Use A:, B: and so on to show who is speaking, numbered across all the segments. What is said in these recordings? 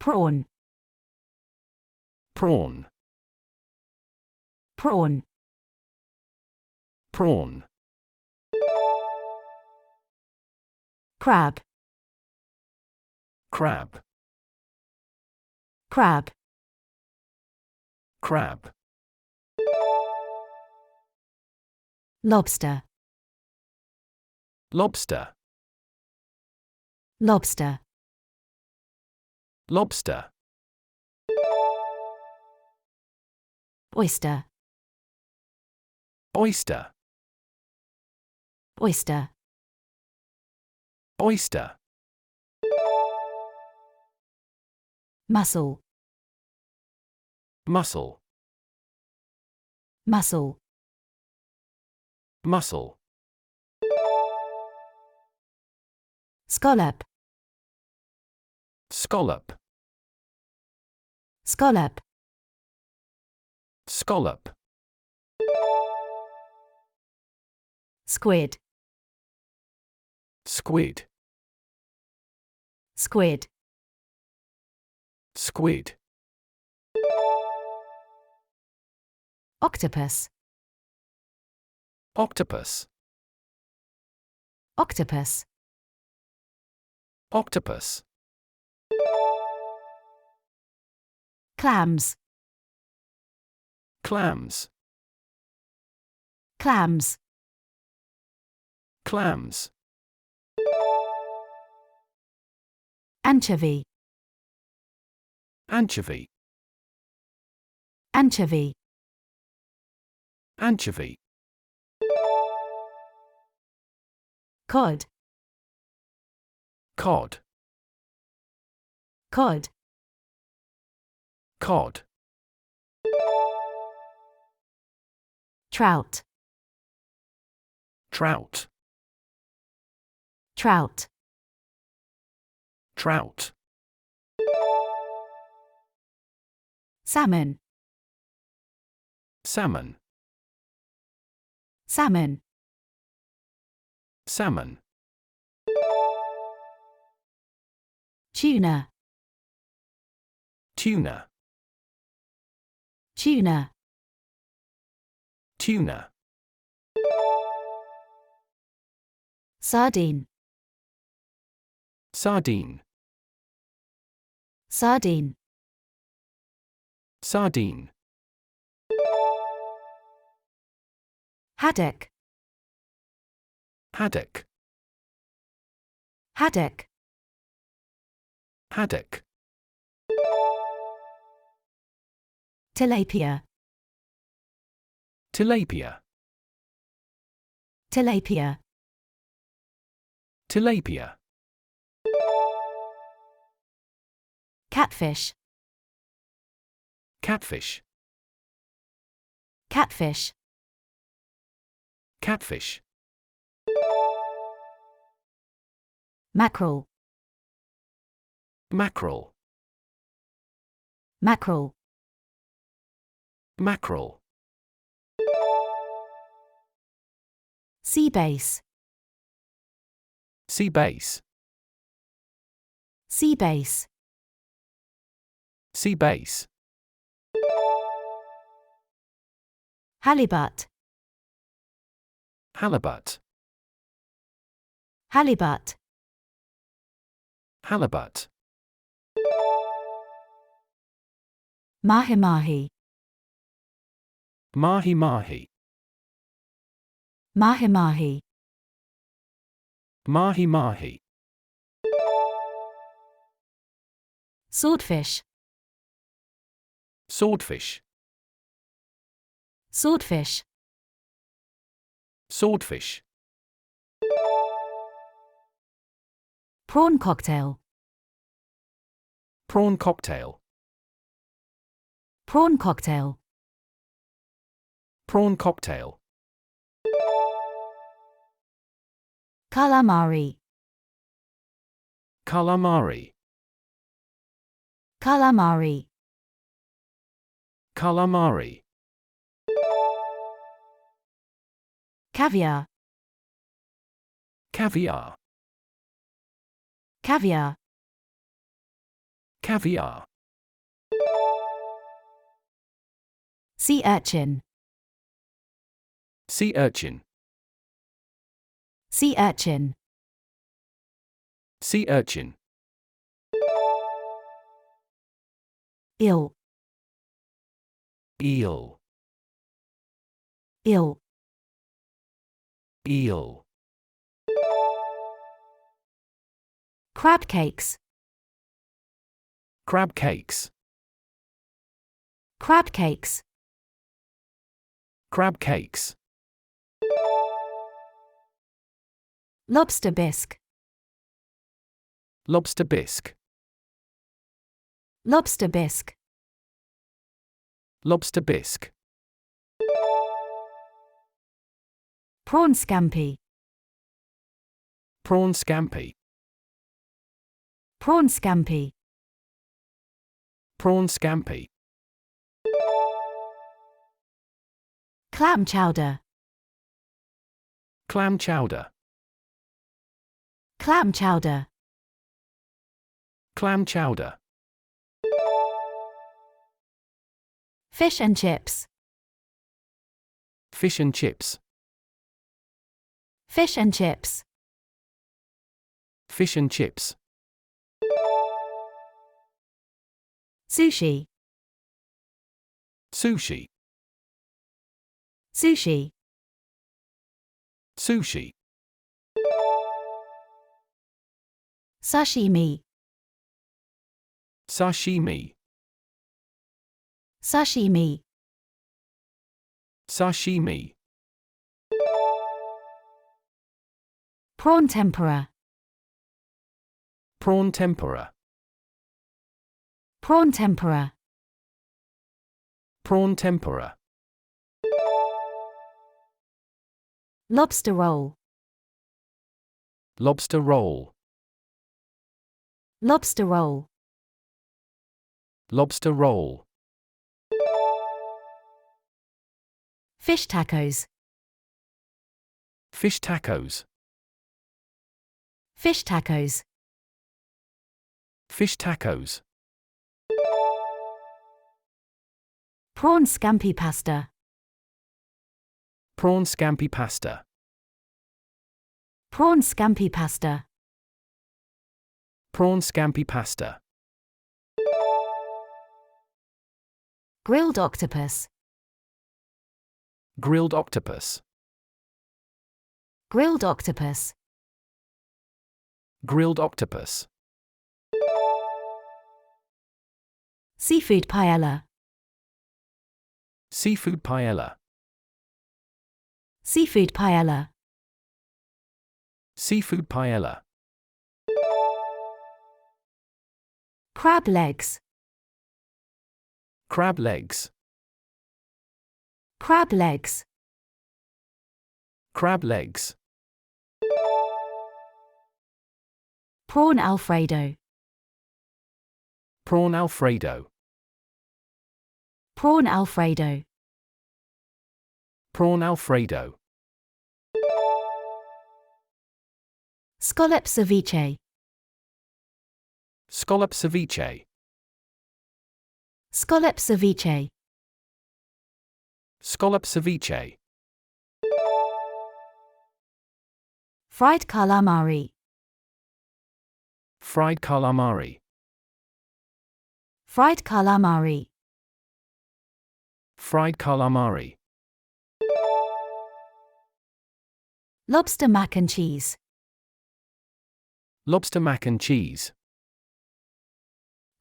A: Prawn.
B: Prawn.
A: Prawn.
B: Prawn.
A: Crab.
B: Crab.
A: Crab.
B: Crab.
A: Lobster.
B: Lobster.
A: Lobster.
B: Lobster.
A: Oyster.
B: Oyster.
A: Oyster.
B: Oyster.
A: Mussel.
B: Mussel.
A: Mussel.
B: Mussel.
A: Scallop.
B: Scallop.
A: Scallop.
B: Scallop.
A: Squid.
B: Squid.
A: Squid.
B: Squid.
A: Octopus.
B: Octopus.
A: Octopus.
B: Octopus.
A: Clams.
B: Clams.
A: Clams.
B: Clams.
A: Anchovy.
B: Anchovy.
A: Anchovy.
B: Anchovy.
A: Cod.
B: Cod.
A: Cod.
B: Cod.
A: Trout.
B: Trout.
A: Trout.
B: Trout.
A: Salmon.
B: Salmon.
A: Salmon.
B: Salmon.
A: Tuna.
B: Tuna.
A: Tuna.
B: Tuna.
A: Sardine.
B: Sardine.
A: Sardine.
B: Sardine.
A: Haddock.
B: Haddock.
A: Haddock.
B: Haddock.
A: Tilapia.
B: Tilapia.
A: Tilapia.
B: Tilapia.
A: Catfish.
B: Catfish.
A: Catfish.
B: Catfish.
A: Mackerel.
B: Mackerel.
A: Mackerel.
B: Mackerel.
A: Sea bass.
B: Sea bass.
A: Sea bass.
B: Sea bass.
A: Halibut.
B: Halibut.
A: Halibut.
B: Halibut.
A: Mahi-Mahi.
B: Mahi-Mahi.
A: Mahi-Mahi.
B: Mahi-Mahi.
A: Swordfish.
B: Swordfish.
A: Swordfish.
B: Swordfish.
A: Prawn cocktail.
B: Prawn cocktail.
A: Prawn cocktail.
B: Prawn cocktail.
A: Calamari.
B: Calamari.
A: Calamari.
B: Calamari.
A: Caviar.
B: Caviar.
A: Caviar.
B: Caviar.
A: Sea urchin.
B: Sea urchin.
A: Sea urchin.
B: Sea urchin.
A: Eel.
B: Eel.
A: Eel.
B: Eel.
A: Crab cakes.
B: Crab cakes.
A: Crab cakes.
B: Crab cakes.
A: Lobster bisque.
B: Lobster bisque.
A: Lobster bisque.
B: Lobster bisque.
A: Prawn scampi.
B: Prawn scampi.
A: Prawn scampi.
B: Prawn scampi.
A: Clam chowder.
B: Clam chowder.
A: Clam chowder.
B: Clam chowder.
A: Fish and chips.
B: Fish and chips.
A: Fish and chips.
B: Fish and chips.
A: Sushi.
B: Sushi.
A: Sushi.
B: Sushi.
A: Sashimi.
B: Sashimi.
A: Sashimi.
B: Sashimi.
A: Prawn tempura.
B: Prawn tempura.
A: Prawn tempura.
B: Prawn tempura.
A: Lobster roll.
B: Lobster roll.
A: Lobster roll.
B: Lobster roll.
A: Fish tacos.
B: Fish tacos.
A: Fish tacos.
B: Fish tacos.
A: Prawn scampi pasta.
B: Prawn scampi pasta.
A: Prawn scampi pasta.
B: Prawn scampi pasta.
A: Grilled octopus.
B: Grilled octopus.
A: Grilled octopus.
B: Grilled octopus.
A: Seafood paella.
B: Seafood paella.
A: Seafood paella.
B: Seafood paella.
A: Crab legs.
B: Crab legs.
A: Crab legs.
B: Crab legs.
A: Prawn Alfredo.
B: Prawn Alfredo.
A: Prawn Alfredo.
B: Prawn Alfredo.
A: Scallop Ceviche.
B: Scallop Ceviche.
A: Scallop Ceviche.
B: Scallop Ceviche.
A: Fried calamari.
B: Fried calamari.
A: Fried calamari.
B: Fried calamari.
A: Lobster Mac and Cheese.
B: Lobster Mac and Cheese.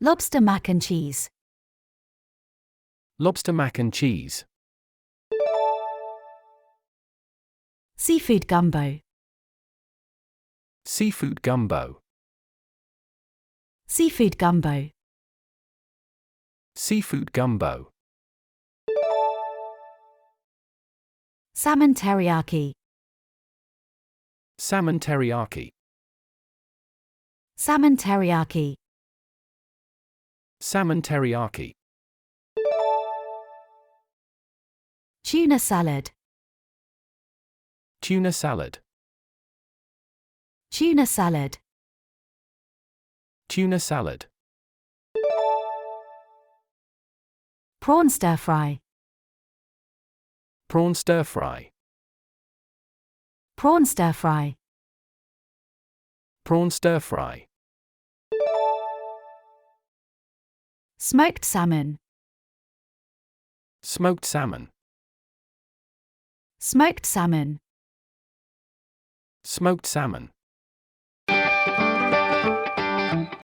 A: Lobster Mac and Cheese.
B: Lobster Mac and Cheese.
A: Seafood gumbo.
B: Seafood gumbo.
A: Seafood gumbo.
B: Seafood gumbo.
A: Salmon teriyaki.
B: Salmon teriyaki.
A: Salmon teriyaki.
B: Salmon teriyaki.
A: Tuna salad.
B: Tuna salad.
A: Tuna salad.
B: Tuna salad.
A: Prawn Stir-Fry.
B: Prawn Stir-Fry.
A: Prawn Stir-Fry.
B: Prawn Stir-Fry.
A: Smoked Salmon.
B: Smoked Salmon.
A: Smoked Salmon.
B: Smoked Salmon.